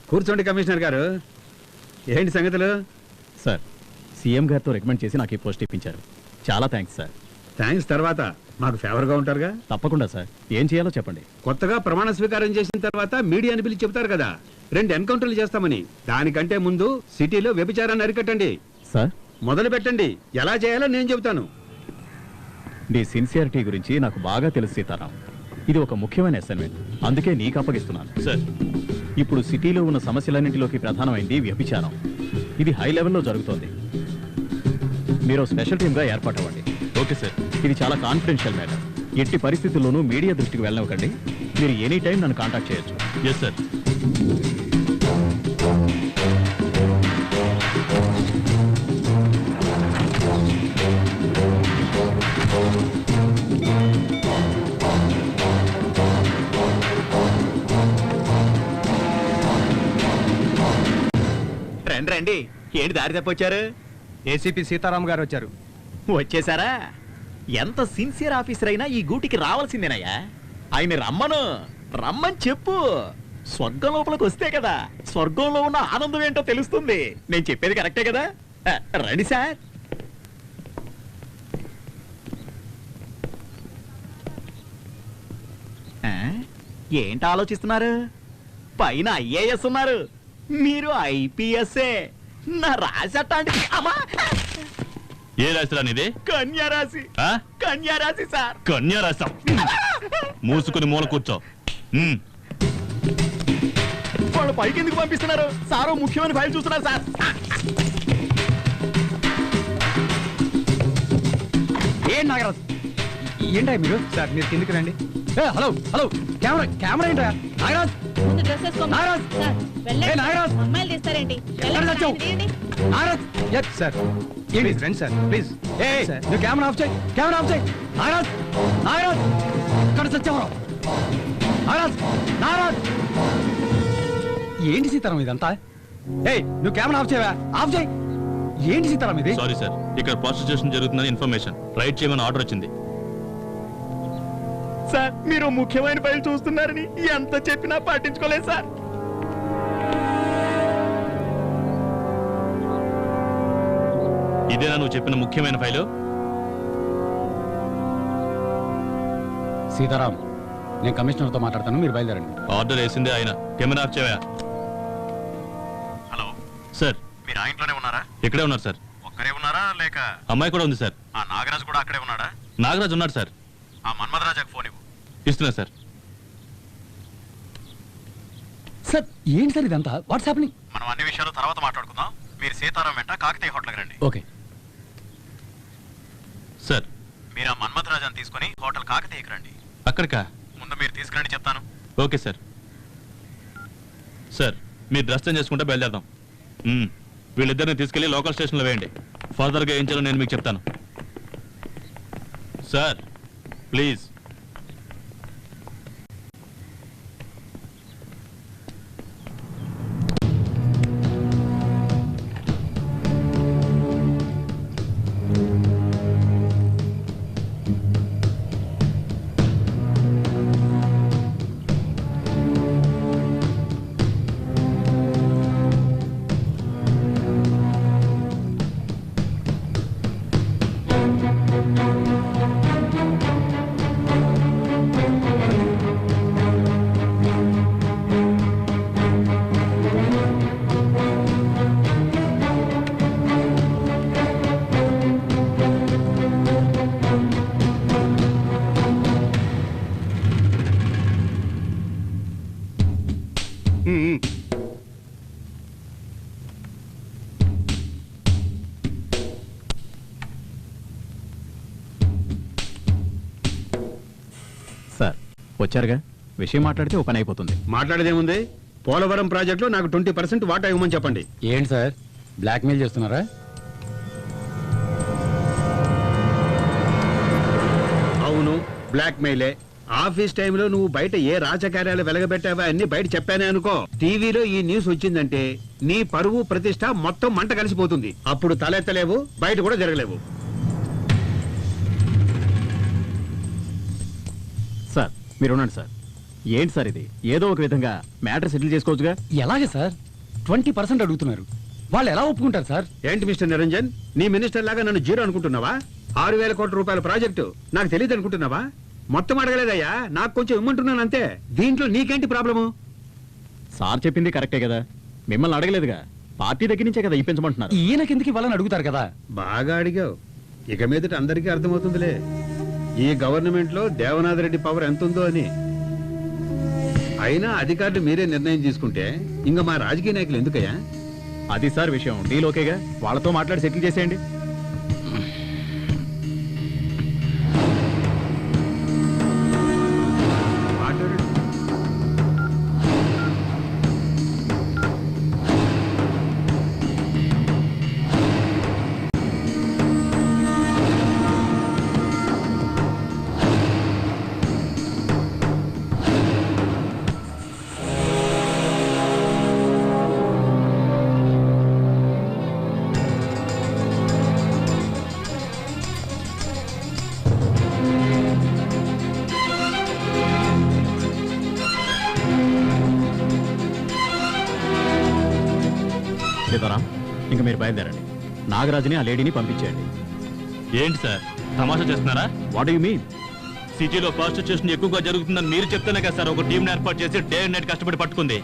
కూర్చోండి కమిషనర్ గారు. ఏంటి సంగతులు? సార్, సీఎం గారితో రికమెండ్ చేసి నాకు ఈ పోస్ట్ ఇప్పించారు. చాలా థ్యాంక్స్ సార్. థ్యాంక్స్ తర్వాత మాకు ఫేవర్గా ఉంటారుగా. తప్పకుండా సార్. ఏం చేయాలో చెప్పండి. కొత్తగా ప్రమాణ స్వీకారం చేసిన తర్వాత మీడియాని పిలిచి చెబుతారు కదా 2 ఎన్కౌంటర్లు చేస్తామని. దానికంటే ముందు సిటీలో వ్యభిచారాన్ని అరికట్టండి సార్. మొదలు పెట్టండి. ఎలా చేయాలో నేను చెబుతాను. నీ సిన్సియారిటీ గురించి నాకు బాగా తెలుసు సీతారాం. ఇది ఒక ముఖ్యమైన అసైన్మెంట్, అందుకే నీకు అప్పగిస్తున్నాను. సార్, ఇప్పుడు సిటీలో ఉన్న సమస్యలన్నింటిలోకి ప్రధానమైంది వ్యభిచారం. ఇది హై లెవెల్లో జరుగుతోంది. మీరు స్పెషల్ టీమ్గా ఏర్పాటవ్వండి. Okay sir. ఇది చాలా కాన్ఫిడెన్షియల్ మ్యాటర్. ఎట్టి పరిస్థితుల్లోనూ మీడియా దృష్టికి వెళ్ళనివ్వకండి. మీరు ఎనీ టైం నన్ను కాంటాక్ట్ చేయొచ్చు. Yes sir. రండి రండి. ఏంటి దారి తప్పొచ్చారు? ఏసీపీ సీతారాం గారు వచ్చారు. వచ్చేసారా? ఎంత సిన్సియర్ ఆఫీసర్ అయినా ఈ గూటికి రావాల్సిందేనయ్యా. ఆయన రమ్మని చెప్పు. స్వర్గం లోపలికి వస్తే కదా స్వర్గంలో ఉన్న ఆనందం ఏంటో తెలుస్తుంది. నేను చెప్పేది కరెక్టే కదా? రండి సార్. ఏంటి ఆలోచిస్తున్నారు? పైన ఐఏఎస్ ఉన్నారు, మీరు ఐపీఎస్ఏ. నా రాశి అట్లాంటిది. ఏ రాశిరా నీది? కన్యారాశి. కన్యారాశి సార్. కన్యారాశం. మూసుకుని మూల కూర్చో. వాళ్ళు పైకి ఎందుకు పంపిస్తున్నారు? సారో ముఖ్యమైన ఫైల్ చూస్తున్నారు సార్. ఏం నాగరాజ్, ఏంటా మీరు? సార్ మీరు కిందికి రండి. హలో హలో, కెమెరా ఏంటా? నాగరాజ్, నాగరాజ్, నాగరాజ్, అమ్మాయిలు తీస్తారేంటి? నాగరాజ్, సార్ ఏంటి ఫ్రెండ్ సార్ ప్లీజ్. నువ్వు కెమెరా ఆఫ్ చేయి, కెమెరా ఆఫ్ చేయి. నాగరాజ్, నాగరాజ్, ఇక్కడ సత్యవరం. నాగరాజ్, నాగరాజ్, ఏంటి సీతారాం ఇదంతా? నువ్వు కెమెరా ఆఫ్ చేయవా? ఆఫ్ చేయి. ఏంటి సీతారాం ఇది? సారీ సార్, ఇక్కడ ప్రాస్టిట్యూషన్ జరుగుతుందని ఇన్ఫర్మేషన్. రైట్ చేయమని ఆర్డర్ వచ్చింది. సార్, మీరు ముఖ్యమైన ఫైల్ చూస్తున్నారని ఎంత చెప్పినా పట్టించుకోలేదు సార్. ఇదేనా నువ్వు చెప్పిన ముఖ్యమైన ఫైలు? సీతారాం, నేను కమిషనర్తో మాట్లాడతాను, మీరు బయలుదేరండి. ఆర్డర్ వేసిందే ఆయన. కెమెరా ఆఫ్ చేయవా? హలో సార్, మీరు ఆ ఇంట్లోనే ఉన్నారా? ఇక్కడే ఉన్నారు సార్. ఒక్కరే ఉన్నారా లేక అమ్మాయి కూడా ఉంది సార్. ఆ నాగరాజు కూడా అక్కడే ఉన్నాడా? నాగరాజు ఉన్నాడు సార్. ఆ మన్మధరాజాకు ఫోన్ ఇవ్వు. ఇస్తున్నా సార్. సార్ ఏంటి సార్ ఇదంతా? What's happening? మనం అన్ని విషయాలు తర్వాత మాట్లాడుకుందాం. మీరు సీతారాం వెంట కాకతీయ హోటల్కి రండి. Okay sir. మీరు ఆ మన్మధరాజాన్ని తీసుకుని హోటల్ కాకతీయకి రండి. అక్కడికా? ముందు మీరు తీసుకురండి, చెప్తాను. Okay sir. సార్, మీరు డ్రెస్ చేంజ్ చేసుకుంటే బయలుదేరదాం. వీళ్ళిద్దరిని తీసుకెళ్లి లోకల్ స్టేషన్లో వేయండి. ఫర్దర్గా ఏం చేయాలో నేను మీకు చెప్తాను. Sir please. సార్ వచ్చారుగా, విషయం మాట్లాడితే ఓ పని అయిపోతుంది. మాట్లాడేదేముంది? పోలవరం ప్రాజెక్టులో నాకు 20% వాటా ఇవ్వమని చెప్పండి. ఏంటి సార్ బ్లాక్మెయిల్ చేస్తున్నారా? అవును, బ్లాక్మెయిలే. ఆఫీస్ టైంలో నువ్వు బయట ఏ రాజకార్యాలు వెలగబెట్టావా అన్ని బయట చెప్పానే అనుకో, టీవీలో ఈ న్యూస్ వచ్చిందంటే నీ పరువు ప్రతిష్ట మొత్తం మంట కలిసిపోతుంది. అప్పుడు తలెత్తలేవు, బయట కూడా జరగలేవు. సార్ మీరు ఉండండి సార్. ఏంటి సార్ ఇది? ఏదో ఒక విధంగా మ్యాటర్ సెటిల్ చేసుకోవచ్చుగా. ఎలాగే సార్ 20% అడుగుతున్నారు, వాళ్ళు ఎలా ఒప్పుకుంటారు సార్? ఏంటి మిస్టర్ నిరంజన్, నీ మినిస్టర్ లాగా నన్ను జీరో అనుకుంటున్నావా? 6,000 కోట్ల రూపాయల ప్రాజెక్టు నాకు తెలియదు అనుకుంటున్నావా? మొత్తం అడగలేదయ్యా, నాకు కొంచెం ఇమ్మంటున్నాను అంతే. దీంట్లో నీకేంటి ప్రాబ్లము? సార్ చెప్పింది కరెక్టే కదా, మిమ్మల్ని అడగలేదుగా, పార్టీ దగ్గర నుంచే కదా ఇప్పించమంటున్నారు. ఈయన కిందకి ఇవ్వాలని అడుగుతారు కదా. బాగా అడిగావు. ఇక మీదట అందరికీ అర్థమవుతుందిలే ఈ గవర్నమెంట్ లో దేవనాథ్ రెడ్డి పవర్ ఎంత ఉందో అని. అయినా అధికారులు మీరే నిర్ణయం తీసుకుంటే ఇంకా మా రాజకీయ నాయకులు ఎందుకయ్యా? అది సార్ విషయం, డీల్ ఓకేగా, వాళ్ళతో మాట్లాడి సెటిల్ చేసేయండి. మాట్లాడు. సీతారాం, ఇంకా మీరు బయలుదేరండి. నాగరాజుని ఆ లేడీని పంపించేయండి. ఏంటి సార్ తమాషా చేస్తున్నారా? What you mean? సిటీలో ప్రాస్టిట్యూషన్ ఎక్కువగా జరుగుతుందని మీరు చెప్తేనే కదా సార్ ఒక టీంని ఏర్పాటు చేసి డే అండ్ నైట్ కష్టపడి పట్టుకుంది.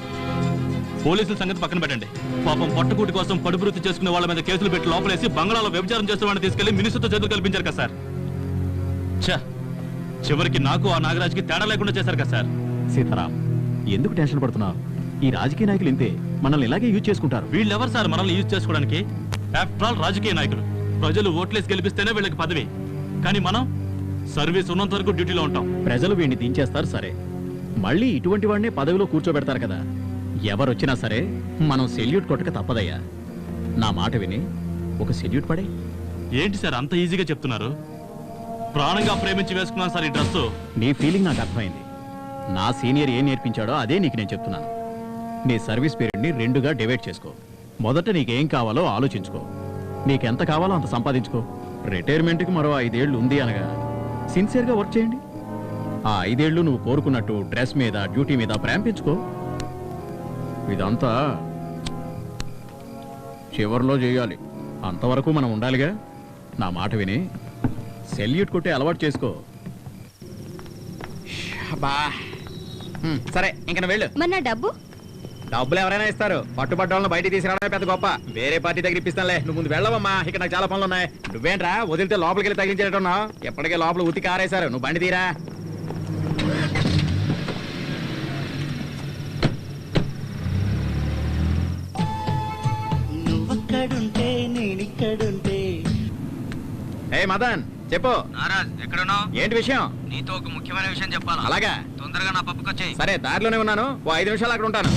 పోలీసుల సంగతి పక్కన పెట్టండి, పాపం పట్టుకూటి కోసం పడుబృత్తి చేసుకునే వాళ్ళ మీద కేసులు పెట్టి లోపలేసి బంగాళాలో వ్యభిచారం చేస్తున్న వాడిని తీసుకెళ్లి మినిస్టర్తో చదువు కల్పించారు కదా సార్. ఛా, చివరికి నాకు ఆ నాగరాజుకి తేడా లేకుండా చేశారు కదా సార్. సీతారాం, ఎందుకు టెన్షన్ పడుతున్నావు? ఈ రాజకీయ నాయకులు ఇంతే, మనల్ని ఇలాగే యూజ్ చేసుకుంటారు. వీళ్ళెవరు సార్ మనల్ని యూజ్ చేసుకోవడానికి? ఆఫ్టర్ ఆల్ రాజకీయ నాయకులు. ప్రజలు ఓట్లేసి గెలిపిస్తేనే వీళ్ళకి పదవి, కానీ మనం సర్వీస్ ఉన్నంత వరకు డ్యూటీలో ఉంటాం. ప్రజలు వీడిని దించేస్తారు సరే, మళ్ళీ ఇటువంటి వాడినే పదవిలో కూర్చోబెడతారు కదా. ఎవరొచ్చినా సరే మనం సెల్యూట్ కొట్టక తప్పదయ్యా. నా మాట విని ఒక సెల్యూట్ పడే. ఏంటి సార్ అంత ఈజీగా చెప్తున్నారు? ప్రాణంగా ప్రేమించి వేసుకున్నాను సార్ ఈ డ్రెస్సు. నీ ఫీలింగ్ నాకు అర్థమైంది. నా సీనియర్ ఏం నేర్పించాడో అదే నీకు నేను చెప్తున్నాను. నీ సర్వీస్ పీరియడ్ని 2గా డివైడ్ చేసుకో. మొదట నీకేం కావాలో ఆలోచించుకో, నీకెంత కావాలో అంత సంపాదించుకో. రిటైర్మెంట్కి మరో 5 ఏళ్ళు ఉంది అనగా సిన్సియర్గా వర్క్ చేయండి. ఆ 5 ఏళ్ళు నువ్వు కోరుకున్నట్టు డ్రెస్ మీద డ్యూటీ మీద ప్రేమ పెంచుకో. ఇదంతా చివర్లో చేయాలి, అంతవరకు మనం ఉండాలిగా. నా మాట విని సెల్యూట్ కొట్టే అలవాటు చేసుకో. సరే ఇంక నువ్వు వెళ్ళు. మరి నా డబ్బు? డబ్బులు ఎవరైనా ఇస్తారు, పట్టుబడ్డ వాళ్ళని బయటికి తీసుకురావడమే పెద్ద గొప్ప. వేరే పార్టీ దగ్గర ఇప్పిస్తానులే, నువ్వు ముందు వెళ్ళవమ్మా, ఇక్కడ నాకు చాలా పనులు ఉన్నాయి. నువ్వేంట్రా వదిలితే లోపలికి వెళ్ళి తగ్గించేటట్టున్నావు? ఎప్పటికే లోపల ఉతికి ఆరేశారు, నువ్వు బండి తీరా. నువ్వక్కడుంటే నేనిక్కడుంటే. ఏ మదన్ చెప్పు. నారాజ్ ఎక్కడున్నావు? ఏంటి విషయం? నీతో ఒక ముఖ్యమైన విషయం చెప్పాలా? అలాగా, తొందరగా నా పప్పుకి వచ్చేయ్. సరే దారిలోనే ఉన్నాను, ఓ 5 నిమిషాలు అక్కడ ఉంటాను.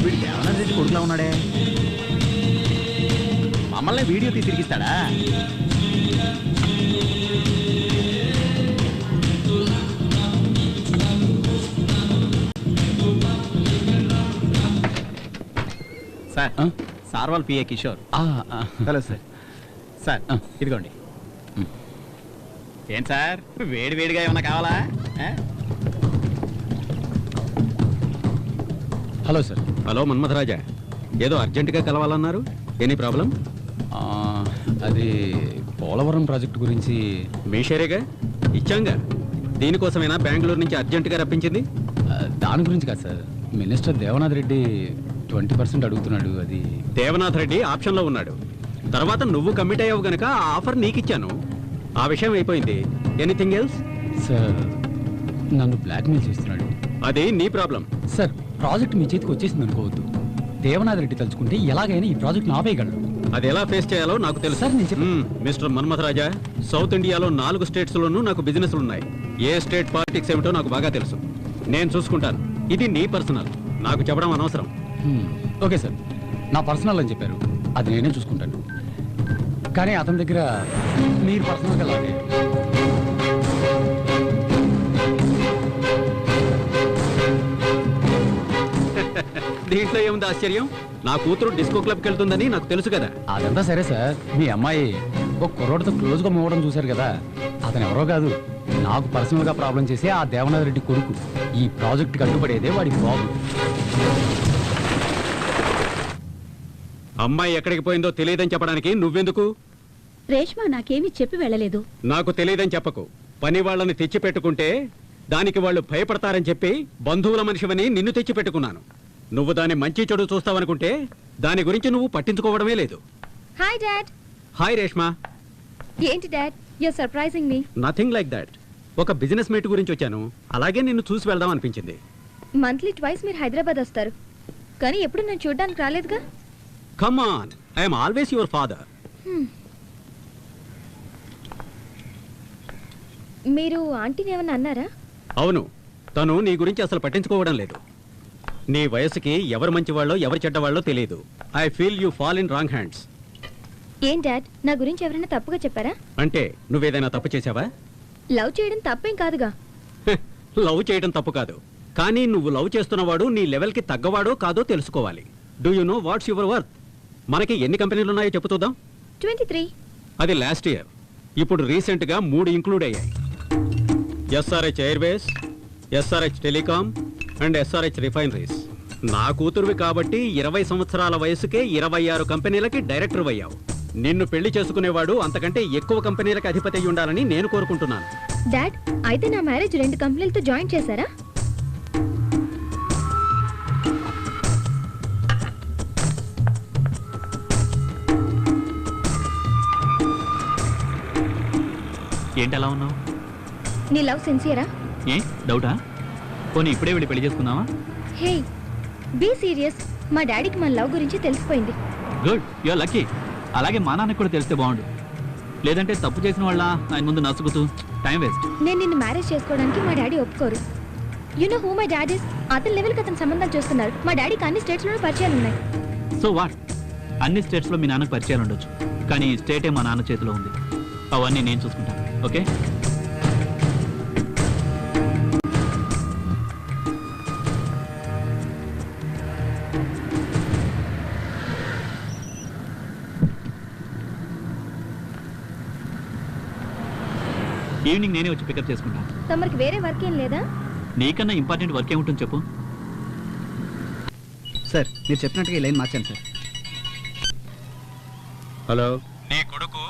వీడు దేవనాథ్ రెడ్డి కొడుకులా ఉన్నాడే, మమ్మల్ని వీడియో తీసి తిరిగిస్తాడా? సార్, సార్ వాళ్ళ PA Kishore. Hello sir. Sir ఇదిగోండి. ఏం సార్ వేడి వేడిగా ఏమన్నా కావాలా? Hello sir. హలో మన్మథరాజా, ఏదో అర్జెంటుగా కలవాలన్నారు, ఎనీ ప్రాబ్లం? అది పోలవరం ప్రాజెక్టు గురించి. మీ షేరేగా ఇచ్చాంగా, దీనికోసమైనా బెంగళూరు నుంచి అర్జెంటుగా రప్పించింది. దాని గురించి కాదు సార్, మినిస్టర్ దేవనాథ్ రెడ్డి 20% అడుగుతున్నాడు. అది దేవనాథ్ రెడ్డి ఆప్షన్లో ఉన్నాడు. తర్వాత నువ్వు కమిట్ అయ్యావు గనక ఆ ఆఫర్ నీకిచ్చాను. ఆ విషయం అయిపోయింది. Anything else? సార్ నన్ను బ్లాక్మెయిల్ చేస్తున్నాడు. అది నీ ప్రాబ్లం. సార్ ప్రాజెక్ట్ మీ చేతికి వచ్చేసింది అనుకోవద్దు. దేవనాథ్ రెడ్డి తలుచుకుంటే ఎలాగైనా ఈ ప్రాజెక్ట్ ఆపేయగలడు. అది ఎలా ఫేస్ చేయాలో నాకు తెలుసు. సార్ నేను చెప్పాను. మిస్టర్ మన్మథరాజా, సౌత్ ఇండియాలో 4 స్టేట్స్లోనూ నాకు బిజినెస్లు ఉన్నాయి. ఏ స్టేట్ పాలిటిక్స్ ఏమిటో నాకు బాగా తెలుసు. నేను చూసుకుంటాను. ఇది నీ పర్సనల్, నాకు చెప్పడం అనవసరం. ఓకే సార్, నా పర్సనల్ అని చెప్పారు, అది నేనే చూసుకుంటాను. కానీ అతని దగ్గర మీరు పర్సనల్గా లాగే. దీంట్లో ఇందులో ఏముంది ఆశ్చర్యం? నా కూతురు డిస్కో క్లబ్కి వెళ్తుందని నాకు తెలుసు కదా. అదంతా సరే సార్, మీ అమ్మాయి ఒక కుర్రోడితో క్లోజ్ గా మూవడం చూశారు కదా, అతను ఎవరో కాదు, నాకు పర్సనల్ గా ప్రాబ్లం చేసి ఆ దేవనాథ్ రెడ్డి కొడుకు. ఈ ప్రాజెక్ట్ కట్టుబడేదే వాడి ప్రాబ్లం. అమ్మాయి ఎక్కడికి పోయిందో తెలియదని చెప్పడానికి నువ్వెందుకు? రేష్మా నాకేమీ చెప్పి వెళ్ళలేదు. నాకు తెలియదని చెప్పకు. పని వాళ్ళని తెచ్చి పెట్టుకుంటే దానికి వాళ్ళు భయపడతారని చెప్పి బంధువుల మనిషివని నిన్ను తెచ్చి పెట్టుకున్నాను. నువ్వు దాని మంచి చెడు చూస్తావనుకుంటే దాని గురించి నువ్వు పట్టించుకోవడమే లేదు. Hi dad. హాయ్ రేష్మా. ఏంటి dad, you are surprising me. Nothing like that. ఒక బిజినెస్ మీట్ గురించి వచ్చాను, అలాగే నిన్ను చూసి వెళ్దాం అనిపించింది. మంత్లీ ట్వైస్ మీరు హైదరాబాద్ వస్తారు, కానీ ఎప్పుడు నేను చూడడానికి రాలేదుగా. Come on, I'm always your father. మీరు ఆంటీని ఏమన్నా అన్నారా? అవును, తను నీ గురించి అసలు పట్టించుకోవడం లేదు. నీ వయసుకి ఎవరు మంచివాళ్ళో ఎవరు చెడ్డవాళ్ళో తెలియదు. I feel you fall in wrong hands. ఏం డాడ్, నా గురించి ఎవరైనా తప్పుగా చెప్పారా? అంటే నువ్వేదైనా తప్పు చేసావా? లవ్ చేయడం తప్పేం కాదుగా. లవ్ చేయడం తప్పు కాదు, కానీ నువ్వు లవ్ చేస్తున్నవాడు నీ లెవెల్కి తగ్గవాడో కాదో తెలుసుకోవాలి. Do you know what's your worth? మనకి ఎన్ని కంపెనీలు ఉన్నాయో చెప్పుతుందాం. 23. అది లాస్ట్ ఇయర్. ఇప్పుడు రీసెంట్గా 3 ఇంక్లూడ్ అయ్యాయి. SRH Airways, SRH telecom and SRH refineries. నా కూతురువి కాబట్టి 20 సంవత్సరాల వయసుకే 26 కంపెనీలకి డైరెక్టర్ అయ్యావు. నిన్ను పెళ్లి చేసుకునేవాడు అంతకంటే ఎక్కువ కంపెనీలకు అధిపతి అయి ఉండాలని నేను కోరుకుంటున్నాను. డాడ్, అయితే నా మ్యారేజ్ 2 కంపెనీలతో జాయిన్ చేశారా? ఏంటి అలా ఉన్నావు? నీ లవ్ సిన్సియరా? ఏ డౌటా? పోనీ ఇప్పుడే వెళ్ళి పెళ్లి చేసుకుందామా? Hey, be serious. మా డాడీకి మన లవ్ గురించి తెలిసిపోయింది. Good, you're lucky. అలాగే మా నాన్నకు కూడా తెలిస్తే బాగుండు. లేదంటే తప్పు చేసిన వాళ్ళ ఆయన ముందు నసుగుతూ టైం వేస్ట్. నేను నిన్ను మ్యారేజ్ చేసుకోవడానికి మా డాడీ ఒప్పుకోరు. You know who my dad is? అతని లెవెల్కి అతను సంబంధాలు చూస్తున్నారు. మా డాడీకి అన్ని స్టేట్స్లోనూ పరిచయాలు ఉన్నాయి. So what? అన్ని స్టేట్స్లో మీ నాన్నకు పరిచయాలు ఉండొచ్చు, కానీ ఈ స్టేటే మా నాన్న చేతిలో ఉంది. అవన్నీ నేను చూసుకుంటాను. ఓకే? ఈవినింగ్ నేనే వచ్చి పికప్ చేసుకుంటాను. తమరికి వేరే వర్క్ ఏం లేదా? నీకన్నా ఇంపార్టెంట్ వర్క్ ఏముంటుంది చెప్పు. సార్, మీరు చెప్పినట్టుగా ఈ లైన్ మార్చాను సార్. హలో, నీ కొడుకు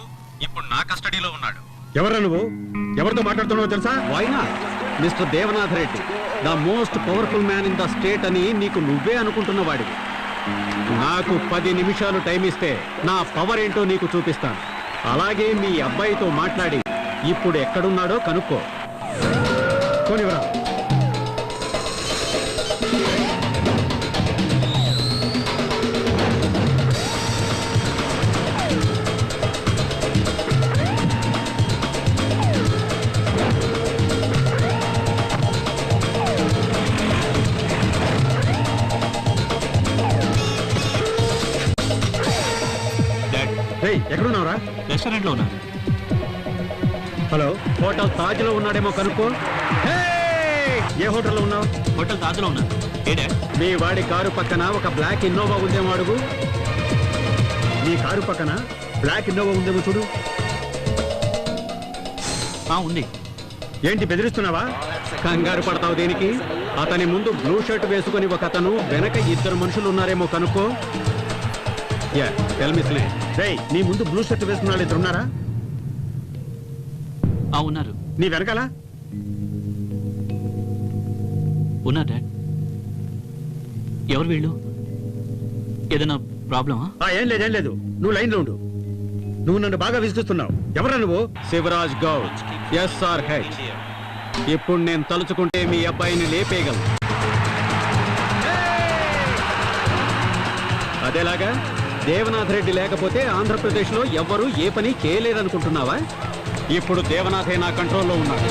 ఇప్పుడు నా కస్టడీలో ఉన్నాడు. ఎవరా నువ్వు? ఎవరితో మాట్లాడుతున్నావో తెలుసా? వైనా mister Devanath Reddy, the most powerful man in the state అని నీకు నువ్వే అనుకుంటున్న వాడివి. నాకు 10 నిమిషాలు టైం ఇస్తే నా పవర్ ఏంటో నీకు చూపిస్తాను. అలాగే మీ అబ్బాయితో మాట్లాడి ఇప్పుడు ఎక్కడున్నాడో కనుక్కో. కోనివరా. ఎక్కడున్నావురా? రెస్టారెంట్లో ఉన్నా. హలో, హోటల్ తాజ్ లో ఉన్నాడేమో కనుక్కో. ఏ హోటల్లో ఉన్నావు? హోటల్ తాజ్లో ఉన్నా. ఏ డాడ్? మీ వాడి కారు పక్కన ఒక బ్లాక్ ఇన్నోవా ఉందేమో అడుగు. నీ కారు పక్కన బ్లాక్ ఇన్నోవా ఉందేమో చూడు. ఉంది. ఏంటి బెదిరిస్తున్నావా? కంగారు పడతావు దేనికి? అతని ముందు బ్లూ షర్ట్ వేసుకుని ఒక అతను, వెనక 2 మనుషులు ఉన్నారేమో కనుక్కో. యా, టెల్ మీ స్నే. రేయ్, నీ ముందు బ్లూ షర్ట్ వేసుకున్న వాళ్ళు 2 ఉన్నారా? ఉన్నారు. నీ వెనకాల ఉన్నారు డాడ్. ఎవరు వీళ్ళు? ఏదైనా ప్రాబ్లమా? ఏం లేదు. నువ్వు లైన్లో ఉండు. నువ్వు నన్ను బాగా విసిగిస్తున్నావు. ఎవరా నువ్వు? శివరాజ్ గౌడ్, SRH. ఇప్పుడు నేను తలుచుకుంటే మీ అబ్బాయిని లేపేయగలను. అదేలాగా దేవనాథ్ రెడ్డి లేకపోతే ఆంధ్రప్రదేశ్లో ఎవ్వరూ ఏ పని చేయలేరనుకుంటున్నావా? ఇప్పుడు దేవనాథే నా కంట్రోల్లో ఉన్నాడు.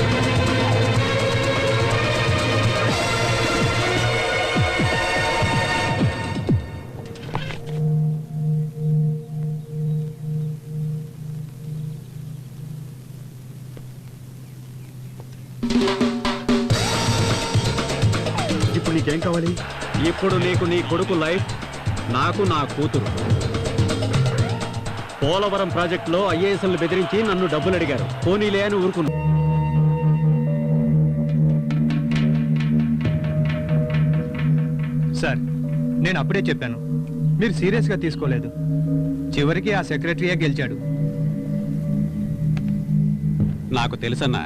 ఇప్పుడు నీకు నీకేం కావాలి? ఇప్పుడు నీకు నీ కొడుకు లైఫ్, నాకు నా కూతురు. పోలవరం ప్రాజెక్టులో ఐఏఎస్లు బెదిరించి నన్ను డబ్బులు అడిగారు. పోనీలే అని ఊరుకున్నా. సార్, నేను అప్పుడే చెప్పాను, మీరు సీరియస్గా తీసుకోలేదు. చివరికి ఆ సెక్రటరీయే గెలిచాడు. నాకు తెలుసన్నా,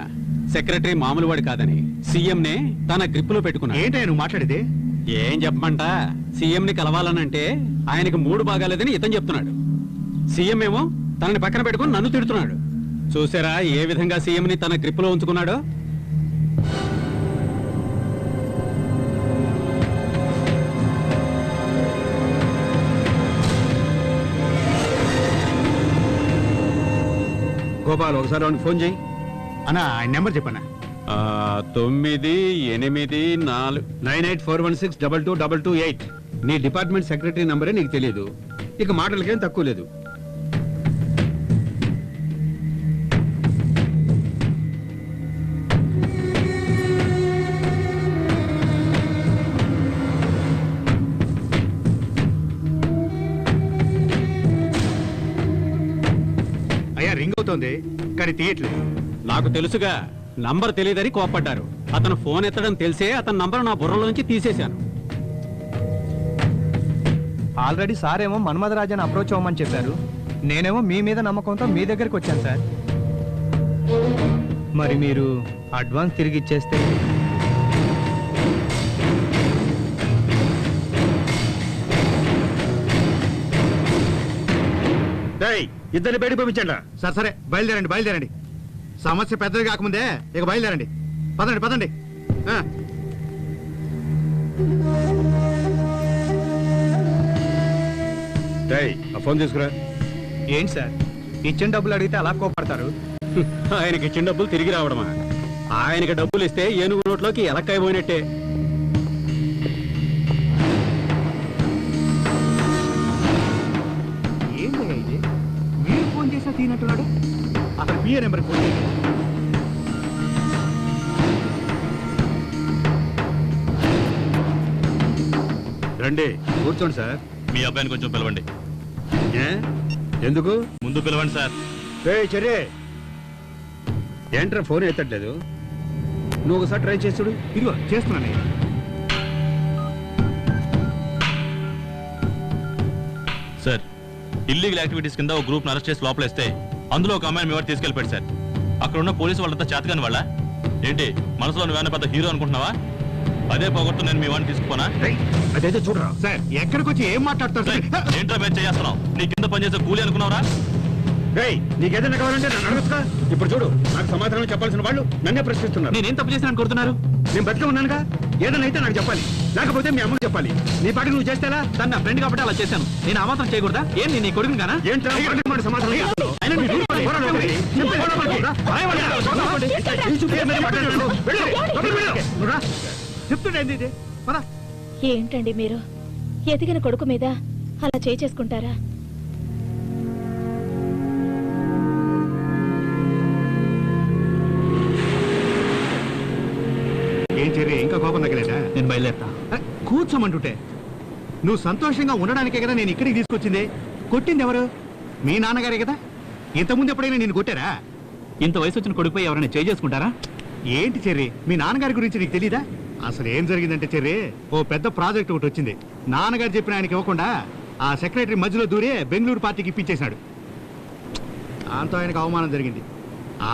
సెక్రటరీ మామూలు వాడు కాదని సీఎంనే తన గ్రిప్పులో పెట్టుకున్నా. ఏంటయ్యా నువ్వు మాట్లాడితే? ఏం చెప్పమంట, సీఎంని కలవాలనంటే ఆయనకి మూడు బాగాలేదని ఇతను చెప్తున్నాడు. సీఎం ఏమో తనని పక్కన పెట్టుకుని నన్ను తిడుతున్నాడు. చూసారా ఏ విధంగా సీఎంని తన గ్రిప్పులో ఉంచుకున్నాడో? గోపాల్ ఒకసారి వాడికి ఫోన్ చేయి అన్నా. ఆయన నెంబర్ చెప్పనా? 984 9841622228. నీ డిపార్ట్మెంట్ సెక్రటరీ నంబరే నీకు తెలియదు, ఇక మాటలకేం తక్కువ లేదు. అయ్యా రింగ్ అవుతోంది కానీ తీయట్లేదు. నాకు తెలుసుగా, నంబర్ తెలియదని కోప్పడ్డారు. అతను ఫోన్ ఎత్తడం తెలిసే అతని నంబర్ నా బుర్రలోంచి తీసేశాను. ఆల్రెడీ సార్ ఏమో మన్మధరాజన్ అప్రోచ్ అవ్వమని చెప్పారు. నేనేమో మీ మీద నమ్మకంతో మీ దగ్గరికి వచ్చాను సార్. మరి మీరు అడ్వాన్స్ తిరిగి ఇచ్చేస్తే? ఇద్దరిని బయట పంపించండి. సరే సరే బయలుదేరండి. సమస్య పెద్దది కాకముందే ఇక బయలుదేరండి. పదండి. ఆ ఫోన్ తీసుకురా. ఏంటి సార్, ఇచ్చిన డబ్బులు అడిగితే అలా కోపడతారు? ఆయనకి ఇచ్చిన డబ్బులు తిరిగి రావడమా? ఆయనకి డబ్బులు ఇస్తే ఏనుగు నోట్లోకి ఎలక్కాయ పోయినట్టే. ఏంటయ్యా ఇది? మీరు ఫోన్ చేసా తీనట్టున్నాడు. అసలు పిఏ నెంబర్ ఫోన్ చేయండి. రండి కూర్చోండి సార్. మీ అబ్బాయిని కొంచెం పిలవండి. ఏ? ఎందుకు? ముందు పిలవండి సార్. చర్య ఏంట్రా ఫోన్ ఎత్తట్లేదు? నువ్వు ఒకసారి ట్రై చేస్తుడు. ఇదిగో చేస్తున్నాను. సార్, ఇల్లీగల్ యాక్టివిటీస్ కింద ఒక గ్రూప్ అరెస్ట్ చేసి లోపలేస్తే అందులో ఒక అమ్మాయిని మీ వాడు తీసుకెళ్ళిపోయాడు సార్. అక్కడ ఉన్న పోలీసు వాళ్ళంతా చేతకాని వాళ్ళ ఏంటి? మనసులో నువ్వేనా పెద్ద హీరో అనుకుంటున్నావా? అదే పొగొట్టు నేను మీ వాడిని తీసుకుపోనా? అదైతే చూడరా సార్, ఎక్కడికి వచ్చి ఏం మాట్లాడతారు? ఏంట్రా మేము చేస్తున్నావు? నీ కింద పనిచేసే కూలీ అనుకున్నావురా? నీకేదైనా కావాలంటే నన్ను అడగచ్చుగా. ఇప్పుడు చూడు, నాకు సమాధానం చెప్పాల్సిన వాళ్ళు నన్నే ప్రశ్నిస్తున్నారు. నేనేం తప్పు చేసినా కోరుతున్నారు? నేను బతికే ఉన్నానుగా, ఏదైనా అయితే నాకు చెప్పాలి, లేకపోతే మీ అమ్మకి చెప్పాలి. నీ పాటికి నువ్వు చేస్తేలా? తన నా ఫ్రెండ్ కాబట్టి అలా చేశాను. నేను ఆ మాత్రం చేయకూడదా? ఏం నేను నీ కొడుకుని గానా? ఏంటో సమాధానం చెప్తున్నావు. అయినా నీ ఊరు పని. పోరా లోపలికి. చెప్పు, పోరా లోపలికి. రా. ఈ చూపు ఏం మీద మాట్లాడలేదు. వెళ్ళు. లోపలికి వెళ్ళు. నువ్వు రా. చెప్తుండేంది ఇది? పద. ఏంటండి మీరు ఎదిగిన కొడుకు మీద అలా చేసుకుంటారా? ఏం చర్య ఇంకా కోపం తగ్గలేదా? నేను బయలుదేరుతా. కూర్చోమంటుంటే నువ్వు సంతోషంగా ఉండడానికే కదా నేను ఇక్కడికి తీసుకొచ్చింది. కొట్టింది ఎవరు? మీ నాన్నగారే కదా. ఇంతకుముందు ఎప్పుడైనా నేను కొట్టారా? ఇంత వయసు వచ్చిన కొడుకుపై ఎవరైనా చేసుకుంటారా? ఏంటి చెర్రి, మీ నాన్నగారి గురించి నీకు తెలీదా? అసలు ఏం జరిగిందంటే చెర్రి, ఓ పెద్ద ప్రాజెక్ట్ ఒకటి వచ్చింది. నాన్నగారు చెప్పిన ఆయనకి ఇవ్వకుండా ఆ సెక్రటరీ మధ్యలో దూరే బెంగళూరు పార్టీకి ఇప్పించేశాడు. దాంతో ఆయనకు అవమానం జరిగింది.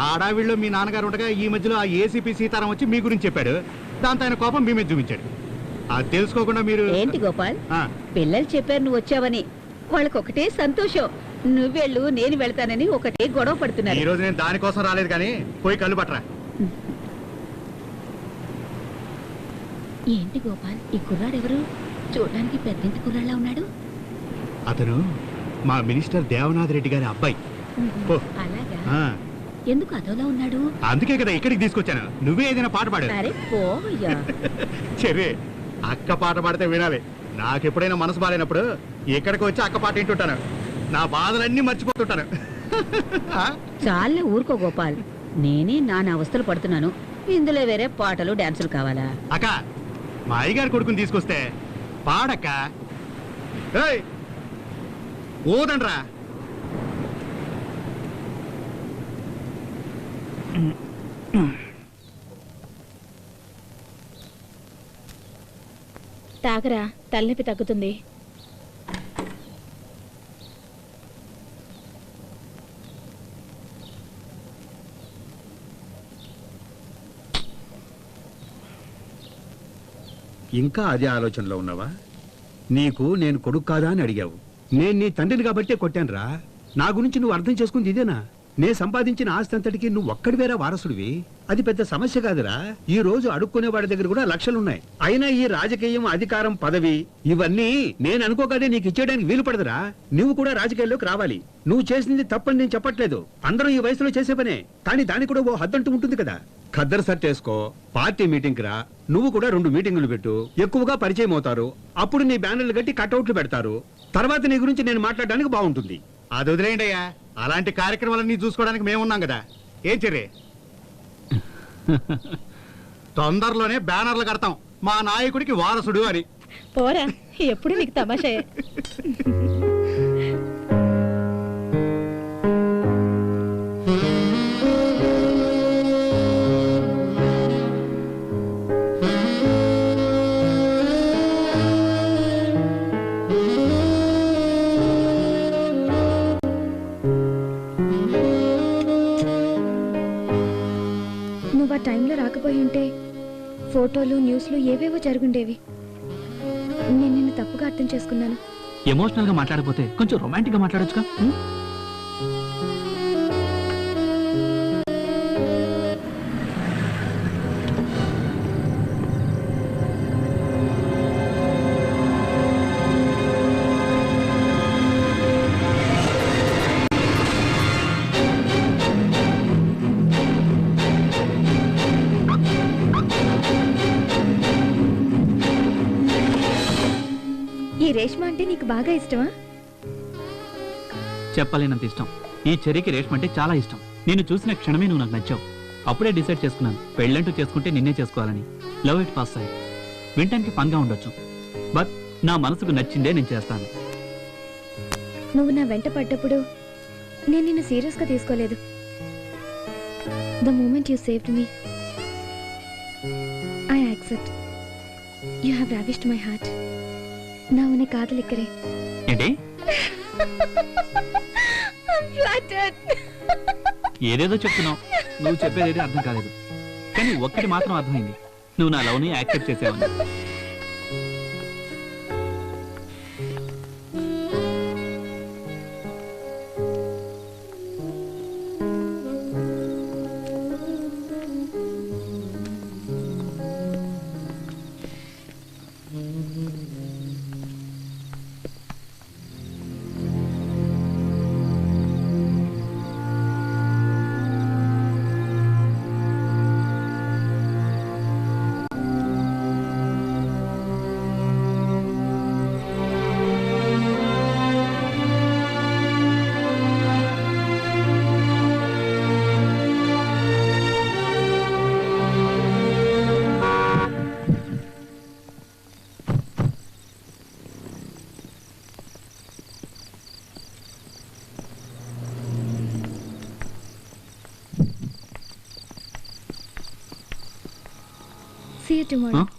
ఆడావిడిలో మీ నాన్నగారు ఉండగా ఈ మధ్యలో ఆ ఏసీపీ సీతారాం వచ్చి మీ గురించి చెప్పాడు. దాంతో ఆయన కోపం మీ మీద చూపించాడు. అది తెలుసుకోకుండా మీరు ఏంటి గోపాల్, ఆ, పిల్లలు చెప్పారు నువ్వు వచ్చావని. వాళ్ళకి ఒకటే సంతోషం. నువ్వెళ్ళు నేను వెళ్తానని ఒకటే గొడవ ఈ పడుతున్నారు. రోజు నేను దానికోసం రాలేదు కానీ పోయి కళ్ళు పట్టరా. ఏంటి గోపాల్, ఈ కుర్రాడెవరు? చూడడానికి పెద్దింటి కుర్రాళ్ళ ఉన్నాడు. అతను మా మినిస్టర్ దేవనాథ్ రెడ్డి గారి అబ్బాయి. ఓ. అలాగా? ఆ, ఎందుకు అదోలా ఉన్నాడు? అందుకే కదా ఇక్కడికి తీసుకొచ్చాను. నువ్వే ఏదైనా పాట పాడు. అరే పోవయ్యా. చెర్రి, అక్క పాట పాడితే వినాలి. నాకెప్పుడైనా మనసు బాలేనప్పుడు ఇక్కడికి వచ్చి అక్క పాట వింటుంటాను. నా బాధలన్నీ మర్చిపోతుంటాను. చాలే ఊరుకో గోపాల్, నేనే నాన్న అవస్థలు పడుతున్నాను. ఇందులో వేరే పాటలు డాన్సులు కావాలా? అక్క మా అయ్యగారి కొడుకుని తీసుకొస్తే పాడక్క. ఏయ్, ఊదండ్రా. తాగరా, తలనొప్పి తగ్గుతుంది. ఇంకా అదే ఆలోచనలో ఉన్నావా? నీకు నేను కొడుకు కాదా అని అడిగావు. నేను నీ తండ్రిని కాబట్టే కొట్టానురా. నా గురించి నువ్వు అర్థం చేసుకుంది ఇదేనా? నే సంపాదించిన ఆస్తి అంతటికి నువ్వు ఒక్కడివేరా వారసుడివి. అది పెద్ద సమస్య కాదురా. ఈ రోజు అడుక్కునే వాడి దగ్గర కూడా లక్షలున్నాయి. అయినా ఈ రాజకీయం, అధికారం, పదవి ఇవన్నీ నేను అనుకోగానే నీకు ఇచ్చేయడానికి వీలు పడదురా. నువ్వు కూడా రాజకీయాల్లోకి రావాలి. నువ్వు చేసింది తప్పని నేను చెప్పట్లేదు. అందరూ ఈ వయసులో చేసే పనే. కానీ దానికి కూడా ఓ హద్దంటూ ఉంటుంది కదా. ఖద్దరు సెట్ వేసుకో, పార్టీ మీటింగ్ రా. నువ్వు కూడా 2 మీటింగులు పెట్టు. ఎక్కువగా పరిచయం అవుతారు. అప్పుడు నీ బ్యానర్లు కట్టి కట్అవుట్లు పెడతారు. తర్వాత నీ గురించి నేను మాట్లాడడానికి బాగుంటుంది. అది వదిలేయండి అయ్యా. అలాంటి కార్యక్రమాలన్నీ చూసుకోవడానికి మేమున్నాం కదా. ఏం చెర్రే, తొందరలోనే బ్యానర్లు కడతాం మా నాయకుడికి వారసుడు అని. పోరా, ఎప్పుడు నీకు తమాషాయే. నువ్వు ఆ టైంలో రాకపోయి ఉంటే ఫోటోలు, న్యూస్లు ఏవేవో జరుగుండేవి. నేను నిన్ను తప్పుగా అర్థం చేసుకున్నాను. ఎమోషనల్ గా మాట్లాడకపోతే కొంచెం రొమాంటిక్ గా మాట్లాడొచ్చుగా. ఈ రేష్మ అంటే నీకు బాగా ఇష్టమా? చెప్పలేనంత ఇష్టం. ఈ చెర్రీకి రేష్మ అంటే చాలా ఇష్టం. నిన్ను చూసిన క్షణమే నువ్వు నాకు నచ్చావు. అప్పుడే డిసైడ్ చేసుకున్నాను, పెళ్ళంటూ చేసుకుంటే నిన్నే చేసుకోవాలని. Love it first sight. వింటానికి ఫన్గా ఉండొచ్చు, బట్ నా మనసుకు నచ్చిందే నేను చేస్తాను. నువ్వు నా వెంట పడ్డప్పుడు నేను నిన్ను సీరియస్గా తీసుకోలేదు. The moment you saved me, I accept. You have ravished my heart. நான் உன்னை காதலிக்கிறேன். ఏంటి? ఏదేదో చెప్తున్నావు. నువ్వు చెప్పేది అర్థం కాలేదు. కానీ ఒక్కటి మాత్రం అర్థమైంది, నువ్వు నా లవ్ని యాక్సెప్ట్ చేసావని. See you tomorrow. Huh?